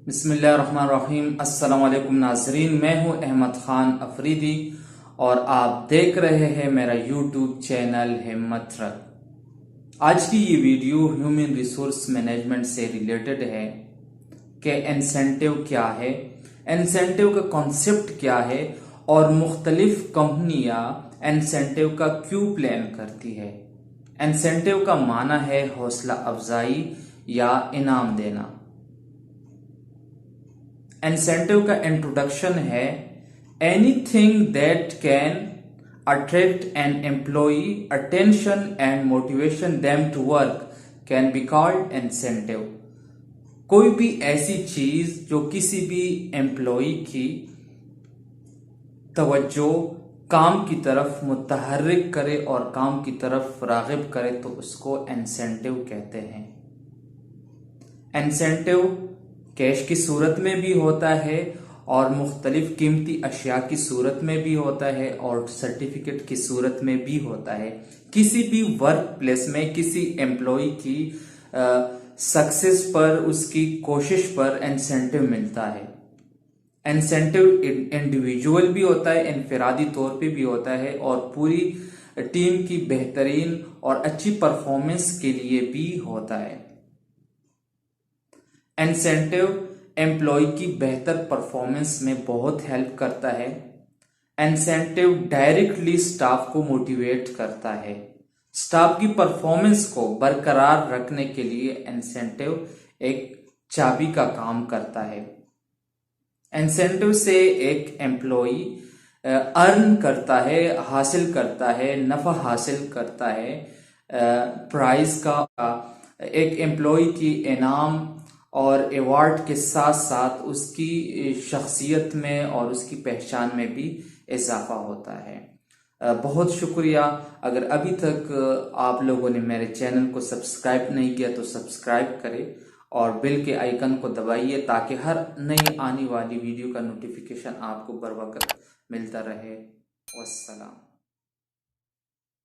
बिस्मिल्लाहिर्रहमानिर्रहीम। अस्सलाम वालेकुम नाजरीन, मैं हूं अहमद खान अफरीदी और आप देख रहे हैं मेरा यूट्यूब चैनल हिम्मत रख। आज की ये वीडियो ह्यूमन रिसोर्स मैनेजमेंट से रिलेटेड है कि इंसेंटिव क्या है, इंसेंटिव का कॉन्सेप्ट क्या है और मुख्तलिफ कंपनियां इंसेंटिव का क्यों प्लान करती है। इंसेंटिव का माना है हौसला अफजाई या इनाम देना। इंसेंटिव का इंट्रोडक्शन है anything that can attract an employee attention and motivation them to work can be called incentive. कोई भी ऐसी चीज जो किसी भी एम्प्लॉई की तवज्जो काम की तरफ मुतहर्रिक करे और काम की तरफ रागिब करे तो उसको इंसेंटिव कहते हैं। इंसेंटिव कैश की सूरत में भी होता है और मुख्तलिफ कीमती अशिया की सूरत में भी होता है और सर्टिफिकेट की सूरत में भी होता है। किसी भी वर्क प्लेस में किसी एम्प्लॉय की सक्सेस पर, उसकी कोशिश पर इंसेंटिव मिलता है। इंसेंटिव इंडिविजुअल भी होता है, इनफरादी तौर पे भी होता है और पूरी टीम की बेहतरीन और अच्छी परफॉर्मेंस के लिए भी होता है। इंसेंटिव एम्प्लॉय की बेहतर परफॉर्मेंस में बहुत हेल्प करता है। इंसेंटिव डायरेक्टली स्टाफ को मोटिवेट करता है। स्टाफ की परफॉर्मेंस को बरकरार रखने के लिए इंसेंटिव एक चाबी का काम करता है। इंसेंटिव से एक एम्प्लॉय अर्न करता है, हासिल करता है, नफा हासिल करता है प्राइस का। एक एम्प्लॉय की इनाम और अवार्ड के साथ साथ उसकी शख्सियत में और उसकी पहचान में भी इजाफा होता है। बहुत शुक्रिया। अगर अभी तक आप लोगों ने मेरे चैनल को सब्सक्राइब नहीं किया तो सब्सक्राइब करें और बेल के आइकन को दबाइए ताकि हर नई आने वाली वीडियो का नोटिफिकेशन आपको बर वक्त मिलता रहे। वस्सलाम।